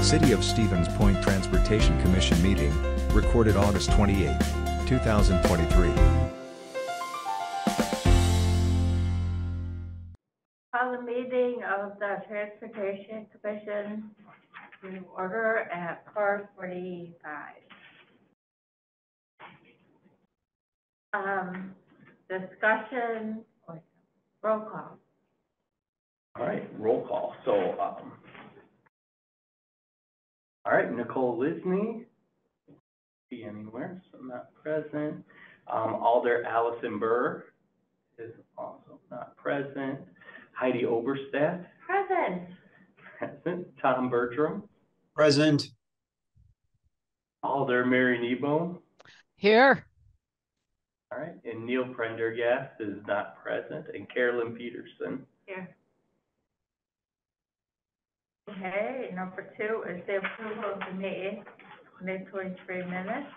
City of Stevens Point Transportation Commission meeting, recorded August 28, 2023. Call the meeting of the Transportation Commission to order at 4:45. Discussion, roll call. All right, roll call. So, all right, Nicole Lisney, be anywhere, so not present. Alder Allison Burr is also not present. Heidi Oberstadt, Present. present. Tom Bertram, Present. Alder Mary Nebo. Here. All right, and Neil Prendergast is not present, and Carolyn Peterson. Here. Okay, number 2 is the approval of the May 23 minutes.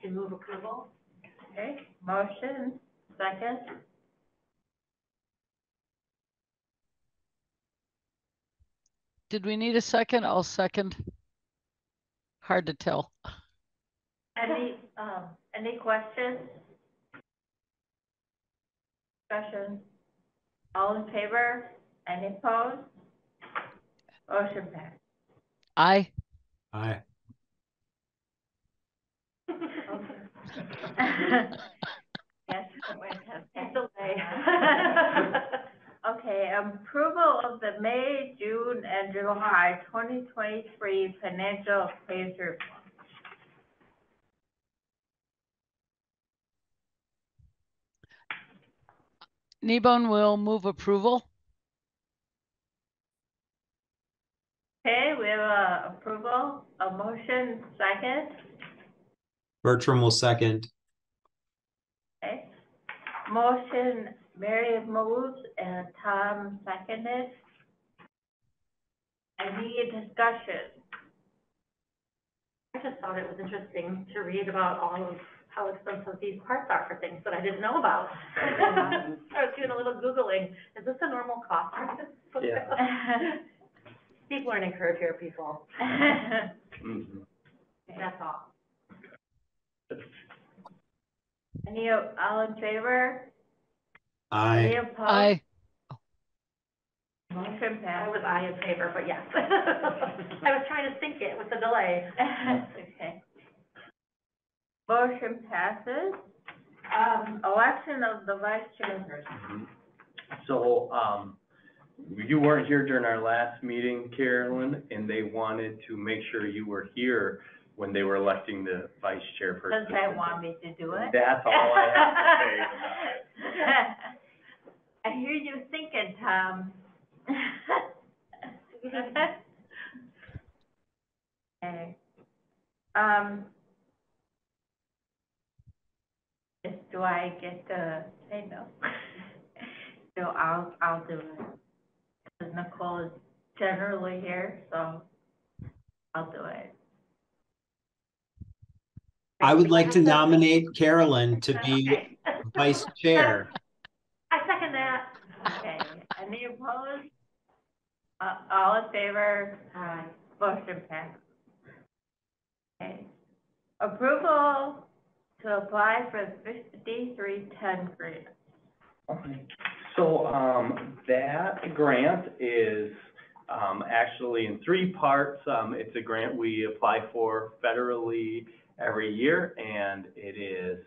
To move approval. Okay, motion, second. Did we need a second? I'll second. Hard to tell. Any questions? Discussion? All in favor? Any opposed? Motion passed. Aye. Aye. Yes, delay. Okay, approval of the May, June, and July 2023 financial page report. Kneebone will move approval. Okay, we have a approval, a motion, second. Bertram will second. Okay. Motion, Mary moves and Tom seconded. Any discussion? I just thought it was interesting to read about all of how expensive these parts are for things that I didn't know about. I was doing a little Googling. Is this a normal cost? Yeah. Steep learning curve here, people. Mm-hmm. That's all. Any, all in favor? Aye. Any opposed? Aye. Motion I passed. was in favor, but yes. I was trying to sync it with the delay. Okay. Motion passes. Election of the vice chairperson. So, you weren't here during our last meeting, Carolyn, and they wanted to make sure you were here when they were electing the vice chairperson. Does that want me to do it? That's all I have to say about it. I hear you thinking, Tom. Okay. Do I get to say no? So I'll do it. Because Nicole is generally here, so I'll do it. I would like to nominate Carolyn to be Okay. vice chair. I second that. Okay, any opposed? All in favor? Aye. Motion passed. Okay. Approval to apply for the 5310 grant. Okay. So, that grant is, actually in 3 parts. It's a grant we apply for federally every year, and it is,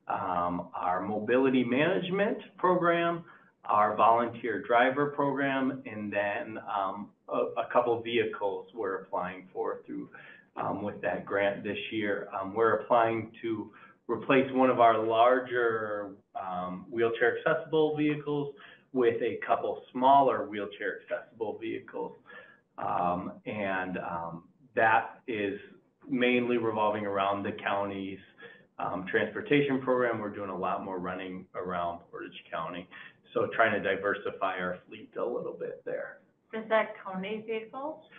our mobility management program, our volunteer driver program, and then, a couple of vehicles we're applying for through, with that grant this year. We're applying to replace one of our larger, wheelchair accessible vehicles with a couple smaller wheelchair accessible vehicles. That is mainly revolving around the county's transportation program. We're doing a lot more running around Portage County, so trying to diversify our fleet a little bit there. Is that county vehicles?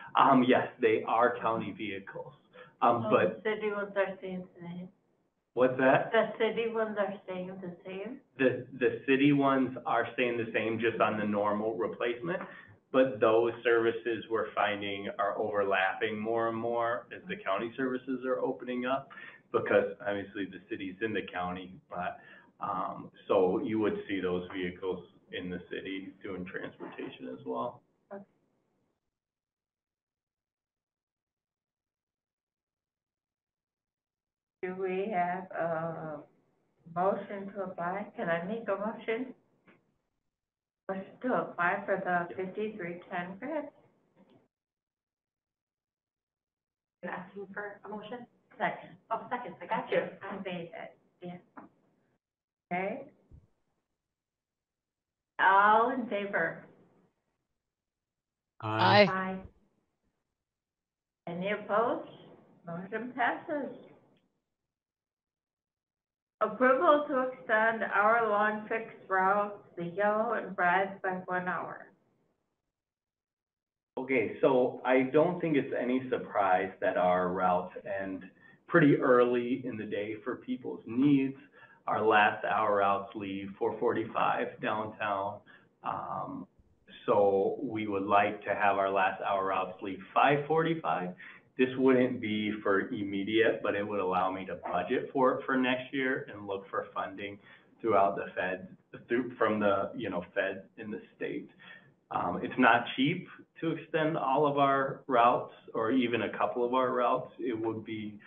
Yes, they are county vehicles, but City was our same thing. What's that? The city ones are staying the same? The city ones are staying the same, just on the normal replacement, but those services we're finding are overlapping more and more as the county services are opening up, because obviously the city's in the county, but, so you would see those vehicles in the city doing transportation as well. Do we have a motion to apply? Can I make a motion? Motion to apply for the 5310 grant? You're asking for a motion? Second. Oh, second, I got you. I made it, yeah. Okay. All in favor? Aye. Aye. Any opposed? Motion passes. Approval to extend hour-long fixed routes, the yellow and red, by 1 hour. Okay, so I don't think it's any surprise that our routes end pretty early in the day for people's needs. Our last hour routes leave 4:45 downtown. So we would like to have our last hour routes leave 5:45. This wouldn't be for immediate, but it would allow me to budget for it for next year and look for funding throughout the Fed, from the, Fed in the state. It's not cheap to extend all of our routes, or even a couple of our routes. It would be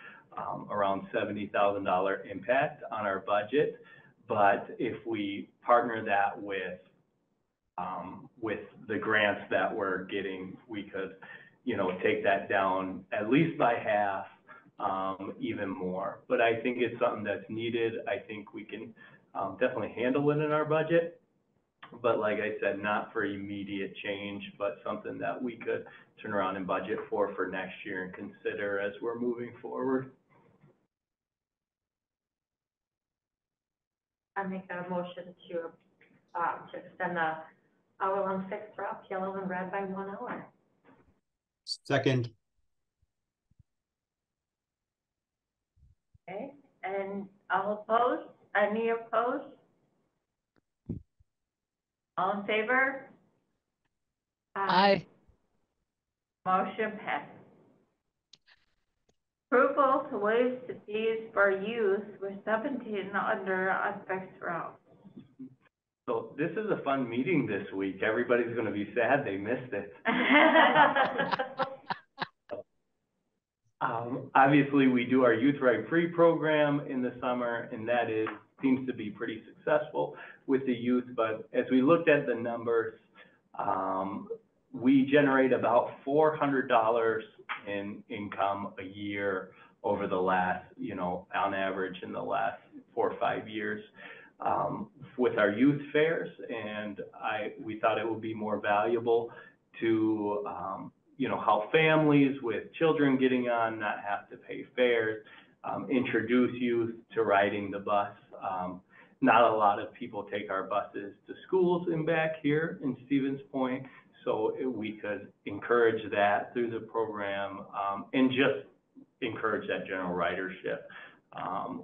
around $70,000 impact on our budget. But if we partner that with the grants that we're getting, we could, take that down at least by half, even more. But I think it's something that's needed. I think we can definitely handle it in our budget. But like I said, not for immediate change, but something that we could turn around and budget for next year and consider as we're moving forward. I make a motion to extend the hour-long fixed route, yellow and red, by 1 hour. Second. Okay, and all opposed? Any opposed? All in favor? Aye. Motion passes. Approval to waive the fees for youth with 17 under on fixed routes. So this is a fun meeting this week. Everybody's gonna be sad they missed it. Obviously, we do our Youth Ride Free program in the summer, and that seems to be pretty successful with the youth. But as we looked at the numbers, we generate about $400 in income a year over the last, on average in the last 4 or 5 years, with our youth fairs. And we thought it would be more valuable to, help families with children getting on, not have to pay fares, introduce youth to riding the bus. Not a lot of people take our buses to schools and back here in Stevens Point, so we could encourage that through the program, and just encourage that general ridership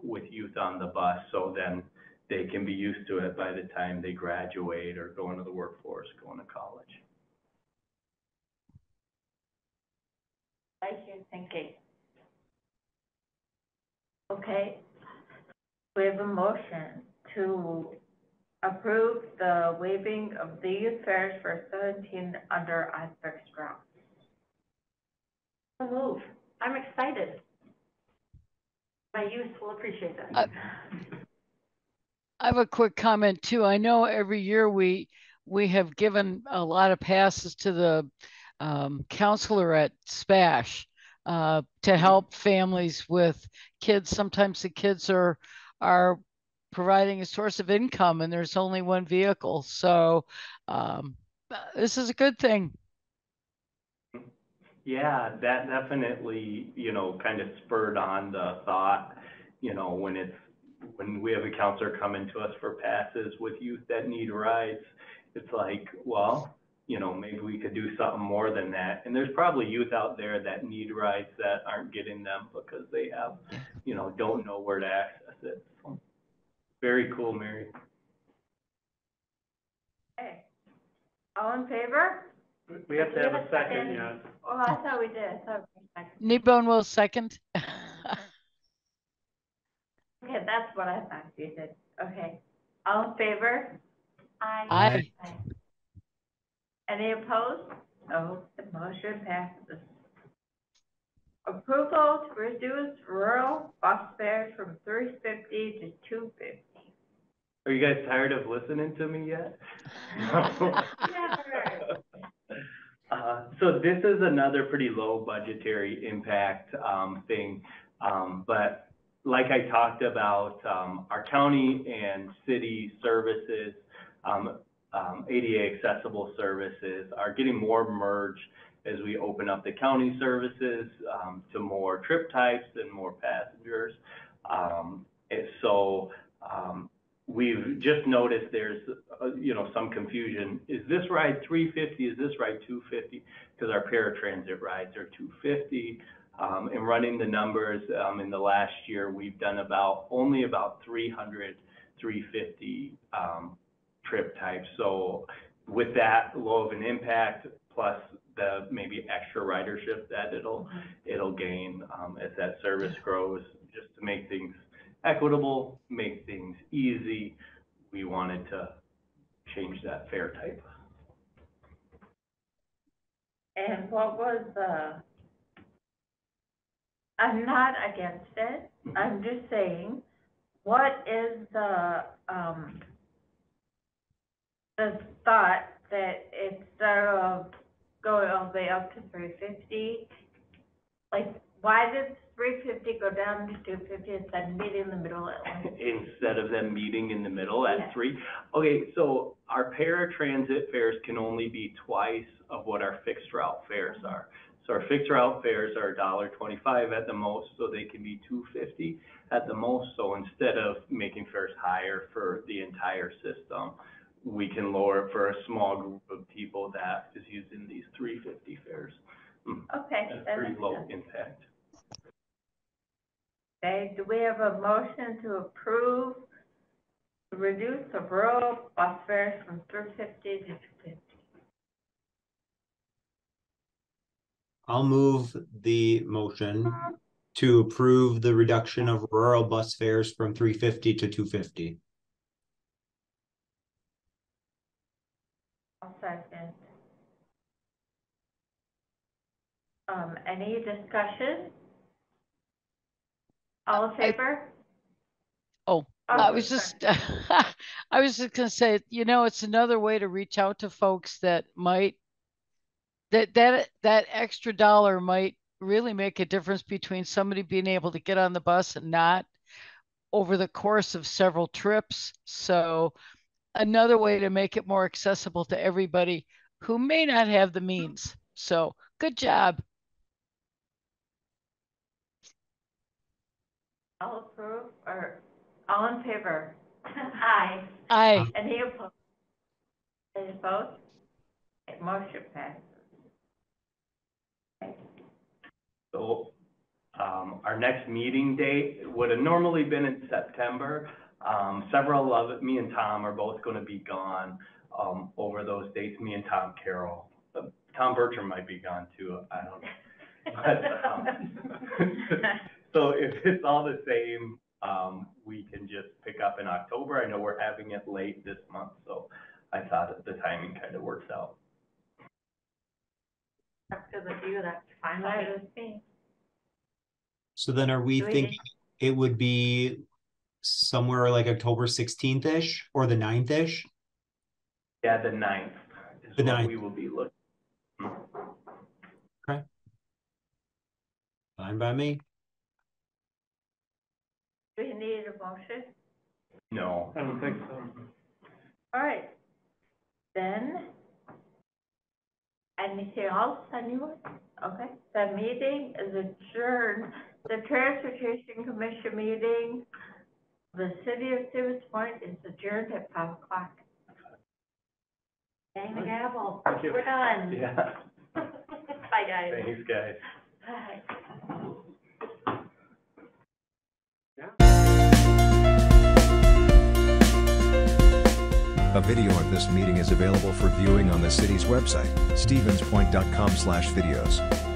with youth on the bus, so then they can be used to it by the time they graduate or go into the workforce, going to college. Like you're thinking. Okay, we have a motion to approve the waiving of the youth fares for 17 under on fixed routes. So move. I'm excited. My youth will appreciate this. I have a quick comment too. I know every year we have given a lot of passes to the counselor at SPASH to help families with kids. Sometimes the kids are providing a source of income and there's only one vehicle. So this is a good thing. Yeah, that definitely, kind of spurred on the thought, when we have a counselor coming to us for passes with youth that need rides, it's like, well, maybe we could do something more than that. And there's probably youth out there that need rides that aren't getting them because they have, don't know where to access it. So, very cool, Mary. Okay. All in favor? We have to have a second, yeah. Oh, I thought we did. I thought we seconded. Kneebone will second. Okay, that's what I thought you did. Okay. All in favor? Aye. Any opposed? No, the motion passes. Approval to reduce rural bus fares from $3.50 to $2.50. Are you guys tired of listening to me yet? Never. So this is another pretty low budgetary impact, thing. But like I talked about, our county and city services, ADA accessible services are getting more merged as we open up the county services, to more trip types and more passengers. And so, we've just noticed there's, some confusion. Is this ride $3.50? Is this ride $2.50? Because our paratransit rides are $2.50. And running the numbers, in the last year, we've done only about 300 $3.50 trip types. So with that low of an impact, plus the maybe extra ridership that it'll gain, as that service grows, just to make things equitable, make things easy, we wanted to change that fare type. And what was I'm not against it, I'm just saying, what is the thought that instead of going all the way up to $3.50, like, why did $3.50 go down to $2.50 instead of meeting in the middle at like? Instead of them meeting in the middle at Yeah. 3. Okay, so our paratransit fares can only be twice of what our fixed route fares are. So our fixed route fares are $1.25 at the most, so they can be $2.50 at the most. So instead of making fares higher for the entire system, we can lower it for a small group of people that is using these $3.50 fares. Okay. That's that pretty makes low sense. impact. Okay, do we have a motion to approve to reduce the rural bus fares from $3.50 to $2.50? I'll move the motion to approve the reduction of rural bus fares from $3.50 to $2.50. I'll second. Any discussion? All in favor? Oh, I was just, I was just gonna say, it's another way to reach out to folks that might, that extra dollar might really make a difference between somebody being able to get on the bus and not over the course of several trips. So another way to make it more accessible to everybody who may not have the means. So good job. All approve, or all in favor? Aye. Aye. Any opposed? Any opposed? Okay, motion passes. Okay. So, our next meeting date would have normally been in September. Several of it, me and Tom are both gonna be gone, over those dates, me and Tom Carroll. Tom Bertram might be gone too, I don't know. But, so if it's all the same, we can just pick up in October. I know we're having it late this month, so I thought that the timing kind of works out. That's good with you, that's fine. Fine with me. So then are we Do we thinking it would be somewhere like October 16th-ish or the 9th-ish? Yeah, the 9th is The what 9th. we will be looking. Okay. Fine by me. Do you need a motion? No. I don't think so. All right. Then, anything else, anyone? Okay, the meeting is adjourned. The Transportation Commission meeting, the city of Stevens Point is adjourned at 5 o'clock. Bang the gavel, Thank you. we're done. Yeah, Bye, guys. thanks, guys. Bye. A video of this meeting is available for viewing on the city's website, stevenspoint.com/videos.